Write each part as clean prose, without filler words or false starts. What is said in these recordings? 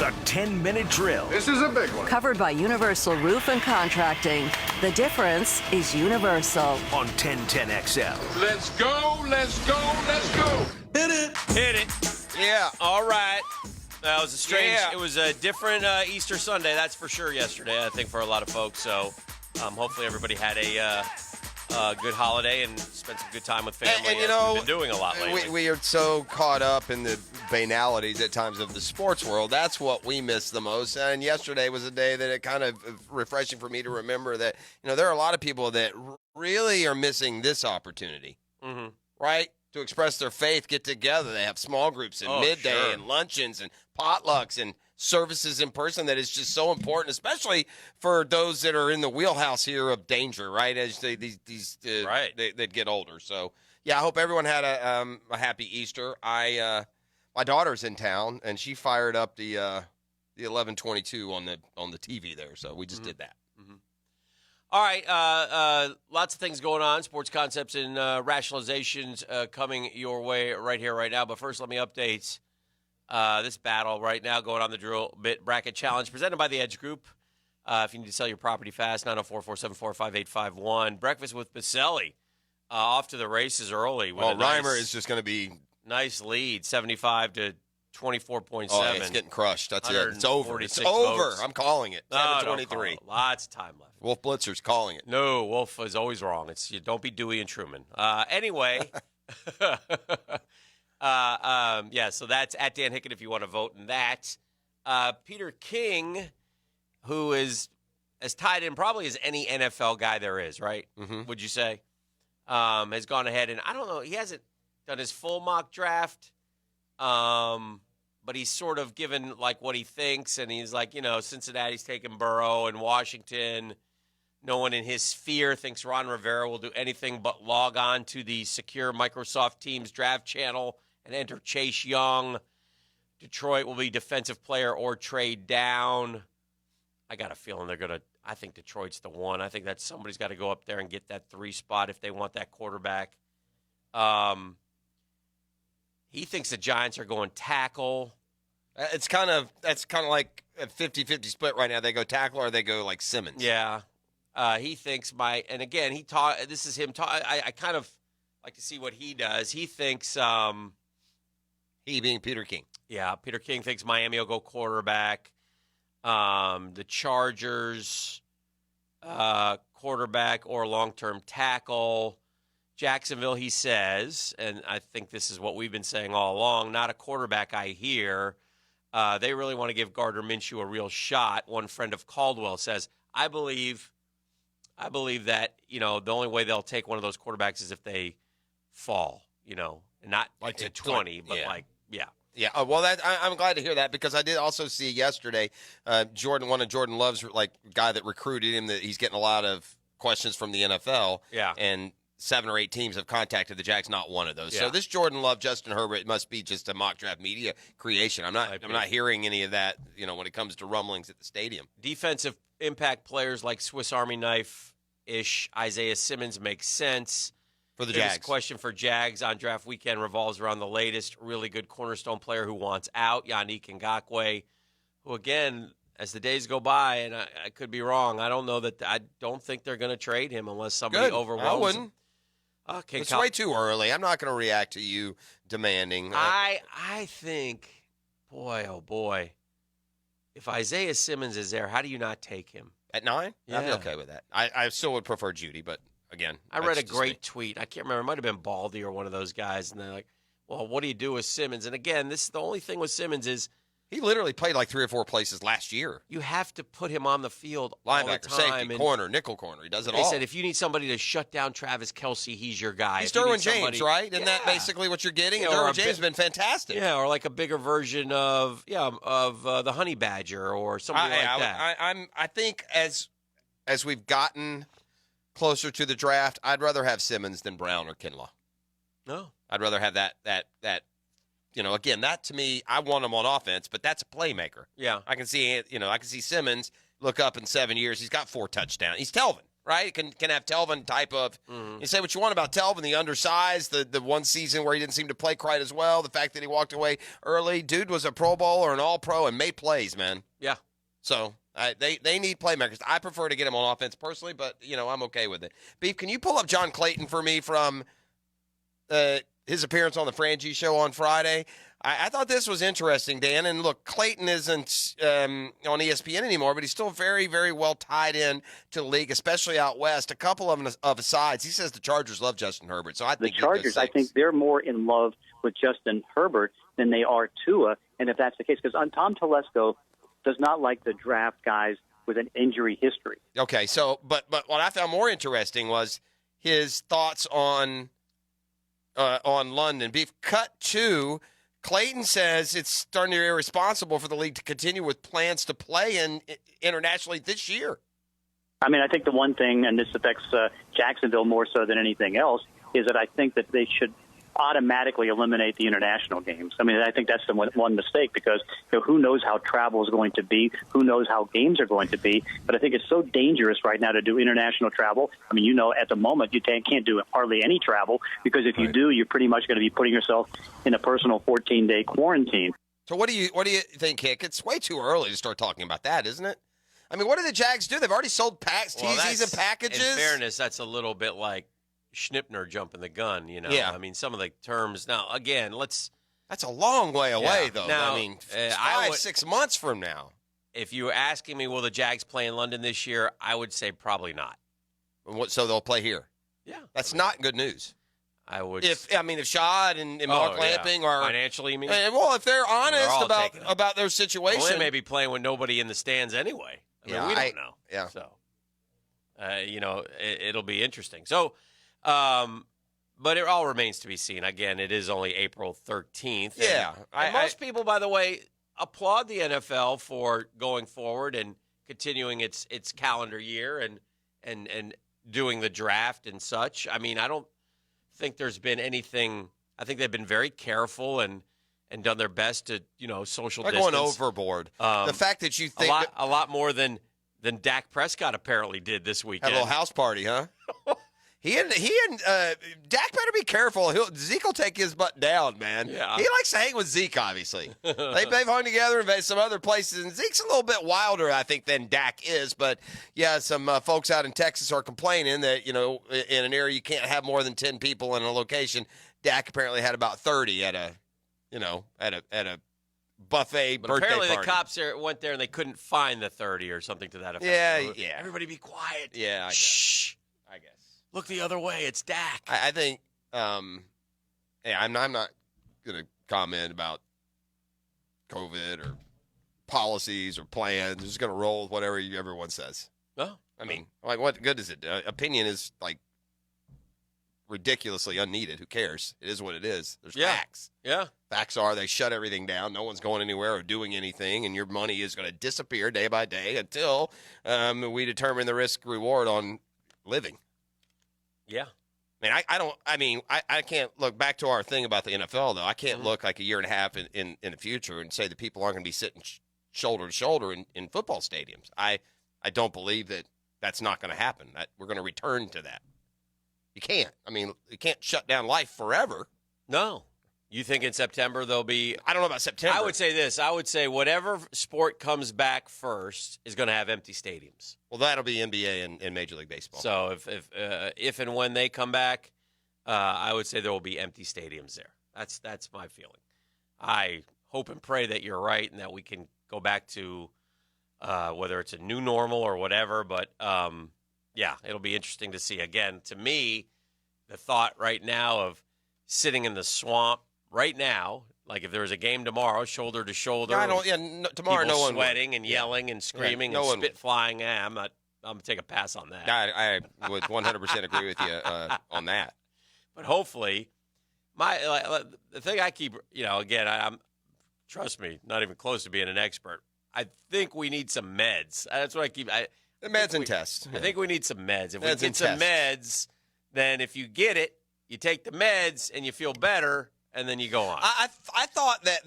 The 10-minute drill. This is a big one. Covered by Universal Roof and Contracting. The difference is Universal. On 1010XL. Let's go, let's go, let's go. Hit it. Yeah. All right. That was a strange. Yeah. It was a different Easter Sunday, that's for sure. Yesterday, I think for a lot of folks. So, hopefully everybody had a good holiday and spent some good time with family. And you as know, we've been doing a lot lately. we are so caught up in the banalities at times of the sports world. That's what we miss the most. And yesterday was a day that it kind of refreshing for me to remember that, there are a lot of people that really are missing this opportunity, right? To express their faith, get together. They have small groups and midday sure. and luncheons and potlucks and services in person that is just so important, especially for those that are in the wheelhouse here of danger, right? As they get older. So, yeah, I hope everyone had a happy Easter. My daughter's in town, and she fired up the 11:22 on the TV there. So we just did that. All right, lots of things going on, sports concepts and rationalizations coming your way right here, right now. But first, let me update this battle right now going on the Drill Bit Bracket Challenge presented by the Edge Group. If you need to sell your property fast, 904-474-5851. Breakfast with Baselli off to the races early. Well, Reimer is just going to be nice lead, 75 to 24.7. Oh, it's getting crushed. That's it. It's over. It's 146 over. votes. I'm calling it. No, 7:23. Lots of time left. Wolf Blitzer's calling it. No, Wolf is always wrong. Don't be Dewey and Truman. Anyway, yeah. So that's at Dan Hicken if you want to vote in that. Peter King, who is as tied in probably as any NFL guy there is, right? Mm-hmm. Would you say? Has gone ahead and I don't know. He hasn't done his full mock draft. But he's sort of given like what he thinks, and he's like, Cincinnati's taking Burrow and Washington. No one in his sphere thinks Ron Rivera will do anything but log on to the secure Microsoft Teams draft channel and enter Chase Young. Detroit will be defensive player or trade down. I got a feeling I think Detroit's the one. I think that somebody's got to go up there and get that 3 spot if they want that quarterback. He thinks the Giants are going tackle. That's kind of like a 50-50 split right now. They go tackle or they go like Simmons. Yeah. He thinks and again, this is him I kind of like to see what he does. He thinks he being Peter King. Yeah, Peter King thinks Miami will go quarterback. The Chargers quarterback or long-term tackle. Jacksonville, he says, and I think this is what we've been saying all along, not a quarterback I hear. They really want to give Gardner Minshew a real shot. One friend of Caldwell says, I believe that, the only way they'll take one of those quarterbacks is if they fall, and not like to 20, but yeah. yeah. Yeah, well, I'm glad to hear that because I did also see yesterday one of Jordan Love's guy that recruited him, that he's getting a lot of questions from the NFL. Yeah. And 7 or 8 teams have contacted the Jags, not one of those. Yeah. So this Jordan Love, Justin Herbert must be just a mock draft media creation. I'm not hearing any of that, when it comes to rumblings at the stadium. Defensive impact players like Swiss Army knife-ish Isaiah Simmons makes sense. For the Jags. Jags. Question for Jags on draft weekend revolves around the latest really good cornerstone player who wants out, Yannick Ngakoue, who, again, as the days go by, and I could be wrong, I don't think they're going to trade him unless somebody overwhelms I wouldn't. him. It's way too early. I'm not going to react to you demanding. I think, boy, oh boy, if Isaiah Simmons is there, how do you not take him? At 9? Yeah. I'd be okay with that. I still would prefer Judy, but again. I read a great tweet. I can't remember. It might have been Baldy or one of those guys, and they're like, well, what do you do with Simmons? And again, this is the only thing with Simmons is he literally played like 3 or 4 places last year. You have to put him on the field linebacker, all the time. safety, corner, nickel corner. He does it all. They said if you need somebody to shut down Travis Kelce, he's your guy. He's Derwin James, right? Isn't that basically what you're getting? And Derwin James has been fantastic. Yeah, or like a bigger version of the Honey Badger or something like that. I think as we've gotten closer to the draft, I'd rather have Simmons than Brown or Kinlaw. No. I'd rather have that again, that to me, I want him on offense, but that's a playmaker. Yeah. I can see Simmons look up in 7 years. He's got 4 touchdowns. He's Telvin. right? Can have Telvin type of you say what you want about Telvin, the undersized, the one season where he didn't seem to play quite as well, the fact that he walked away early. Dude was a Pro Bowl or an All-Pro and made plays, man. Yeah. So they need playmakers. I prefer to get him on offense personally, but, I'm okay with it. Beef, can you pull up John Clayton for me from his appearance on the Frangie show on Friday? I thought this was interesting, Dan. And, look, Clayton isn't on ESPN anymore, but he's still very, very well tied in to the league, especially out west. A couple of asides. He says the Chargers love Justin Herbert. So I think the Chargers, I think they're more in love with Justin Herbert than they are Tua. And if that's the case, because Tom Telesco does not like to draft guys with an injury history. Okay, so but what I found more interesting was his thoughts on London. Beef, cut to Clayton says it's starting to be irresponsible for the league to continue with plans to play internationally this year. I mean, I think the one thing, and this affects Jacksonville more so than anything else, is that I think that they should automatically eliminate the international games. I mean, I think that's the one mistake because who knows how travel is going to be, who knows how games are going to be. But I think it's so dangerous right now to do international travel. I mean, at the moment you can't do hardly any travel because if you do, you're pretty much going to be putting yourself in a personal 14-day quarantine. So what do you think, Hick? It's way too early to start talking about that, isn't it? I mean, what do the Jags do? They've already sold TZs and packages. In fairness, that's a little bit like Schnipner jumping the gun, Yeah. I mean, some of the terms. Now, again, that's a long way away, though. Now, I mean, 5-6 months from now. If you were asking me, will the Jags play in London this year, I would say probably not. So they'll play here? Yeah. That's not good news. I would. If Shad and Mark Lamping are financially, you mean? Well, if they're honest about their situation, well, they may be playing with nobody in the stands anyway. I mean, we don't know. Yeah. So, it'll be interesting. So, but it all remains to be seen. Again, it is only April 13th. Yeah. And most people, by the way, applaud the NFL for going forward and continuing its calendar year and doing the draft and such. I mean, I don't think there's been anything. I think they've been very careful and done their best to, social distance. They're going overboard. The fact that you think a lot more than Dak Prescott apparently did this weekend. Had a little house party, huh? He and Dak better be careful. Zeke will take his butt down, man. Yeah. He likes to hang with Zeke, obviously. They've hung together in some other places, and Zeke's a little bit wilder, I think, than Dak is. But, yeah, some folks out in Texas are complaining that, in an area you can't have more than 10 people in a location. Dak apparently had about 30 at a buffet but birthday apparently party. The cops went there and they couldn't find the 30 or something to that effect. Yeah. Everybody be quiet. Yeah, Shh. I guess. Look the other way. It's Dak. I think, I'm not going to comment about COVID or policies or plans. I'm just going to roll with whatever everyone says. No. I mean, what good is it? Opinion is, ridiculously unneeded. Who cares? It is what it is. There's facts. Yeah. Facts are they shut everything down. No one's going anywhere or doing anything, and your money is going to disappear day by day until we determine the risk-reward on living. Yeah. I can't look back to our thing about the NFL, though. I can't look like a year and a half in the future and say that people aren't going to be sitting shoulder to shoulder in football stadiums. I don't believe that that's not going to happen. That we're going to return to that. You can't. I mean, you can't shut down life forever. No. You think in September there'll be – I don't know about September. I would say this. I would say whatever sport comes back first is going to have empty stadiums. Well, that'll be NBA and Major League Baseball. So if and when they come back, I would say there will be empty stadiums there. That's my feeling. I hope and pray that you're right and that we can go back to whether it's a new normal or whatever. But, yeah, it'll be interesting to see. Again, to me, the thought right now of sitting in the swamp right now, like if there was a game tomorrow, shoulder to shoulder, tomorrow no one sweating and yelling and screaming and spit flying. I'm going to take a pass on that. I would 100% agree with you on that. But hopefully, the thing I keep, again, I'm trust me, not even close to being an expert. I think we need some meds. That's what I keep. The meds and tests. I think we need some meds. If we Meds get and some tests. meds, then if you get it, you take the meds and you feel better, and then you go on. I thought that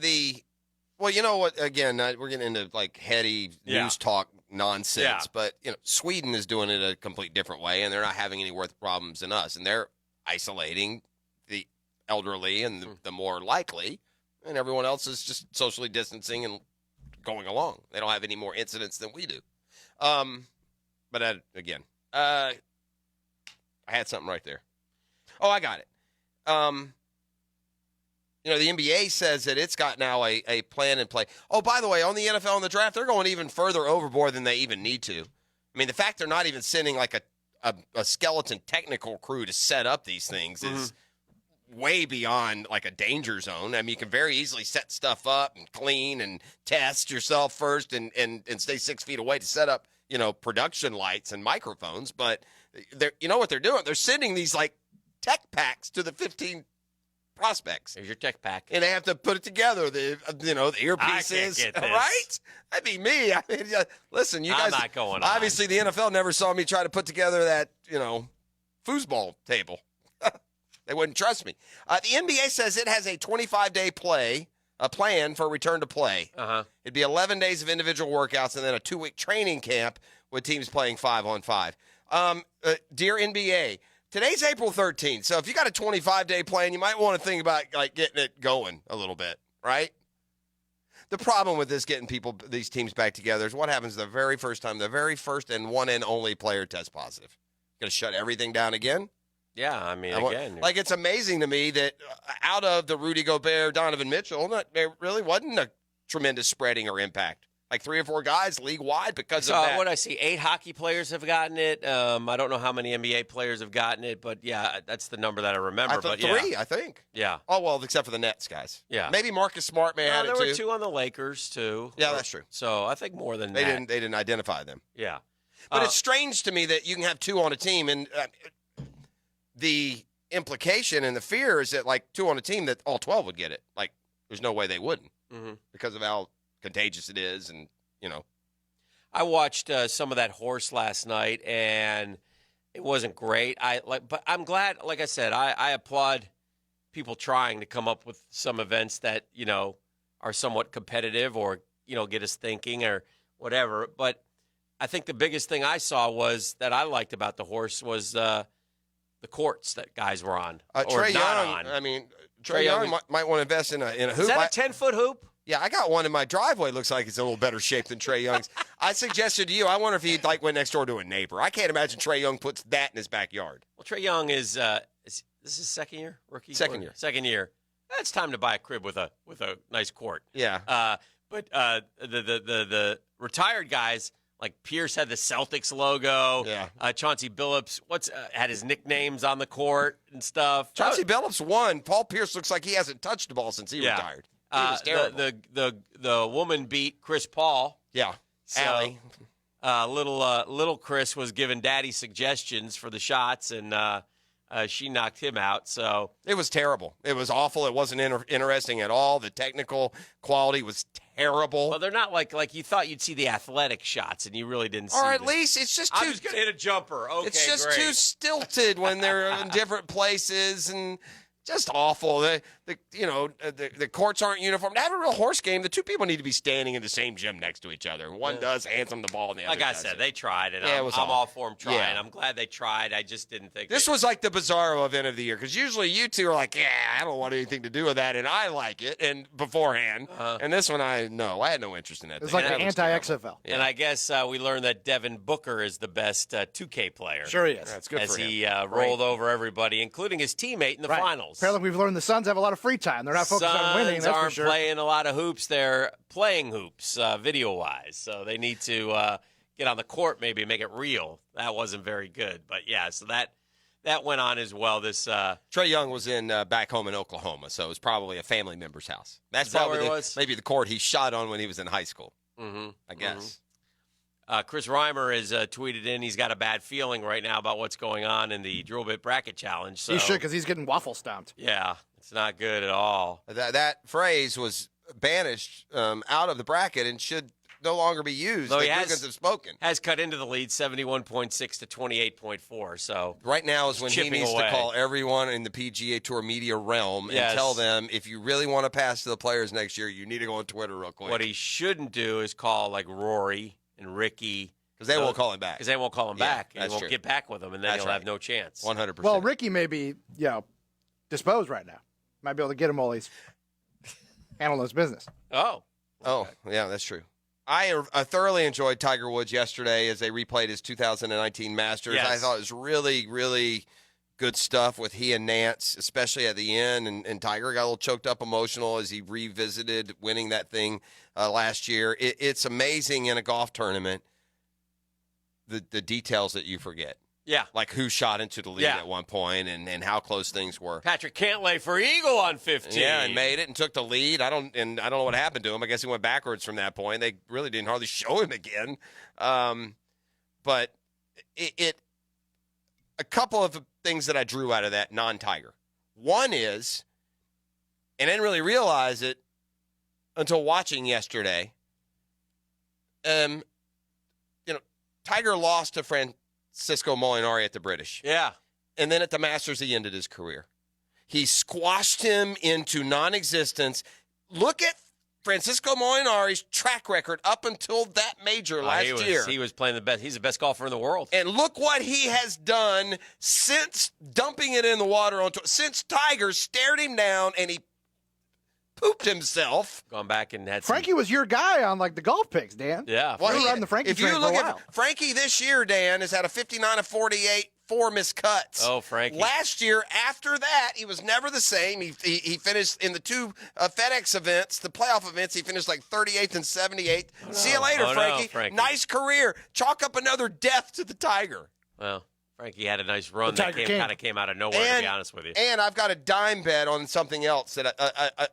well, you know what? Again, we're getting into heady news talk nonsense. Yeah. But Sweden is doing it a complete different way, and they're not having any worse problems than us, and they're isolating the elderly and the more likely, and everyone else is just socially distancing and going along. They don't have any more incidents than we do. But again, I had something right there. Oh, I got it. The NBA says that it's got now a plan in play. Oh, by the way, on the NFL and the draft, they're going even further overboard than they even need to. I mean, the fact they're not even sending like a skeleton technical crew to set up these things is way beyond like a danger zone. I mean, you can very easily set stuff up and clean and test yourself first and stay 6 feet away to set up, production lights and microphones. But you know what they're doing? They're sending these like tech packs to the 15 prospects. Here's your tech pack. And they have to put it together, the earpieces. I can't get this. Right? That'd be me. I mean, listen, you guys. I'm not going on. Obviously, the NFL never saw me try to put together that, foosball table. They wouldn't trust me. The NBA says it has a 25-day plan for return to play. It'd be 11 days of individual workouts and then a 2-week training camp with teams playing 5-on-5. Dear NBA, today's April 13th, so if you got a 25-day plan, you might want to think about getting it going a little bit, right? The problem with this getting these teams back together is what happens the very first time, the very first and one and only player tests positive. Going to shut everything down again? Yeah, I mean, again. It's amazing to me that out of the Rudy Gobert, Donovan Mitchell, there really wasn't a tremendous spreading or impact. Like 3 or 4 guys league-wide because of that. What I see, 8 hockey players have gotten it. I don't know how many NBA players have gotten it, but, yeah, that's the number that I remember. I thought 3, I think. Yeah. Oh, well, except for the Nets guys. Yeah. Maybe Marcus Smart may have it, too. There were 2 on the Lakers, too. Yeah, that's true. So I think more than that. They that. didn't identify them. Yeah. But it's strange to me that you can have 2 on a team, and the implication and the fear is that, 2 on a team, that all 12 would get it. There's no way they wouldn't because of how contagious it is and, I watched some of that horse last night, and it wasn't great. But I'm glad. Like I said, I applaud people trying to come up with some events that are somewhat competitive or get us thinking or whatever. But I think the biggest thing I saw that I liked about the horse was the courts that guys were on. Trae Young. On. I mean, Trae Young might want to invest in a hoop. Is that a 10-foot hoop? Yeah, I got one in my driveway. Looks like it's in a little better shape than Trae Young's. I suggested to you, I wonder if he went next door to a neighbor. I can't imagine Trae Young puts that in his backyard. Well, Trae Young is this is second year rookie. Second year. Second year. It's time to buy a crib with a nice court. Yeah. But the retired guys like Pierce had the Celtics logo. Yeah. Chauncey Billups had his nicknames on the court and stuff. Chauncey Billups won. Paul Pierce looks like he hasn't touched the ball since he retired. He was terrible. The woman beat Chris Paul. Yeah. So, little Chris was giving Daddy suggestions for the shots, and she knocked him out. So it was terrible. It was awful. It wasn't interesting at all. The technical quality was terrible. Well, they're not like you thought you'd see the athletic shots, and you really didn't see. Or at least it's just too. I'm just gonna hit a jumper. Okay, it's just great. too stilted when they're in different places and. Just awful. The courts aren't uniform. To have a real horse game, the 2 people need to be standing in the same gym next to each other. One hands them the ball, and the other Like I does said, it. they tried, and Yeah, I'm awful. all for them trying. Yeah. I'm glad they tried. I just didn't think this was like the Bizarro event of the year because usually you 2 are like, yeah, I don't want anything to do with that, and I like it, and beforehand. And this one, I had no interest in that. It's like the anti-XFL. And I guess we learned that Devin Booker is the best 2K player. Sure he is. That's good as for him. he rolled over everybody, including his teammate in the finals. Apparently, we've learned the Suns have a lot of free time. They're not focused on winning. That's aren't for sure. playing a lot of hoops. They're playing hoops video-wise. So they need to get on the court, maybe make it real. That wasn't very good. But, yeah, so that went on as well. This Trae Young was in back home in Oklahoma, so it was probably a family member's house. That's Is that probably where it was? maybe the court he shot on when he was in high school, I guess. Chris Reimer has tweeted in he's got a bad feeling right now about what's going on in the Drill Bit Bracket Challenge. So, He should because he's getting waffle stomped. Yeah, it's not good at all. That phrase was banished out of the bracket and should no longer be used. Though the he Googans have spoken. Has cut into the lead 71.6 to 28.4. So right now is when he needs away. to call everyone in the PGA Tour media realm Yes. and tell them if you really want to pass to the players next year, you need to go on Twitter real quick. What he shouldn't do is call like Rory and Ricky. Because they won't call him back. Because they won't call him back, and that's he won't true. get back with him, and then he'll have no chance. 100%. Well, Ricky may be, disposed right now. Might be able to get him while he's handling his business. Oh, yeah, that's true. I thoroughly enjoyed Tiger Woods yesterday as they replayed his 2019 Masters. Yes. I thought it was really, really good stuff with he and Nance, especially at the end. And Tiger got a little choked up emotional as he revisited winning that thing last year. It's amazing in a golf tournament, the details that you forget. Yeah. Like who shot into the lead at one point and how close things were. Patrick Cantlay for eagle on 15. Yeah, and made it and took the lead. I don't know what happened to him. I guess he went backwards from that point. They really didn't hardly show him again. But a couple of things that I drew out of that non-Tiger. One is, and I didn't really realize it until watching yesterday. Tiger lost to Francisco Molinari at the British. Yeah. And then at the Masters, he ended his career. He squashed him into non-existence. Look at Francisco Molinari's track record up until that major last year. He was playing the best. He's the best golfer in the world. And look what he has done since dumping it in the water since Tiger stared him down and he pooped himself. Gone back and had Frankie was your guy on the golf picks, Dan. Yeah. Well, you were on the Frankie if you train look for a at while. Frankie this year, Dan, has had a 59 of 48, 4 missed cuts. Oh, Frankie. Last year, after that, he was never the same. He finished in the two FedEx events, the playoff events, he finished like 38th and 78th. See you later, Frankie. Frankie. Nice career. Chalk up another death to the Tiger. Well, Frankie had a nice run The that Tiger kind of came out of nowhere, to be honest with you. And I've got a dime bet on something else that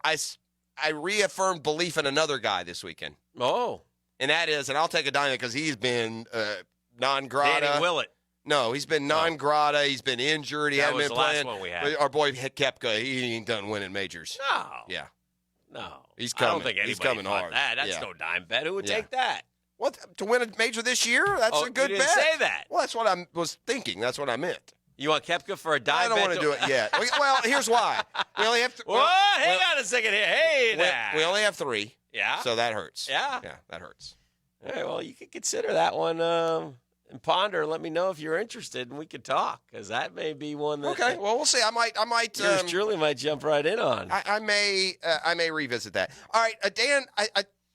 I reaffirmed belief in another guy this weekend. Oh. And that is, and I'll take a dime because he's been non-grata. Danny Willett. No, he's been non-grata. He's been injured. He That hasn't was been the last playing. one we had. Our boy Koepka, he ain't done winning majors. No. Yeah. No. He's I coming. don't think anybody He's coming thought hard. that. That's Yeah. no dime bet. Who would Yeah. take that? What, to win a major this year? That's a good you didn't bet. say that. Well, that's what I was thinking. That's what I meant. You want Koepka for a dime I don't bet? want to do it yet. Well, here's why. We only have What? Hang on a second here. Hey, now. we only have 3. Yeah. So that hurts. Yeah. Yeah, that hurts. All right, well, you could consider that one and ponder. Let me know if you're interested, and we could talk, because that may be one that Okay. Well, we'll see. I might. yours truly might jump right in on. I may revisit that. All right, Dan.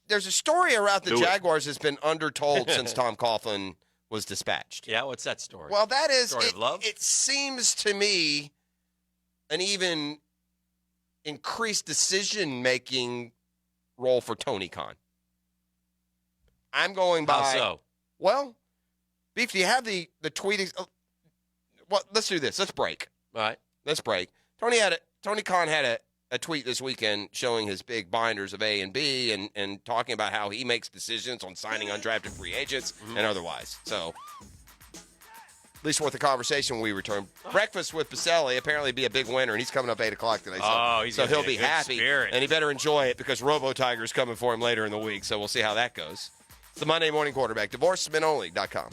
There's a story around the Jaguars that's been undertold since Tom Coughlin was dispatched. Yeah, what's that story? Well, that is Story of love? It seems to me an even increased decision-making role for Tony Khan. I'm going by. How so? Well, Beef, do you have the tweet? Well, let's do this. Let's break. All right. Let's break. Tony Khan had a tweet this weekend showing his big binders of A and B and talking about how he makes decisions on signing undrafted free agents and otherwise. So, at least worth a conversation when we return. Breakfast with Baselli apparently be a big winner, and he's coming up 8 o'clock today. So he'll be happy, spirit. and he better enjoy it because Robo Tiger's coming for him later in the week. So we'll see how that goes. It's the Monday Morning Quarterback. DivorceMenOnly.com.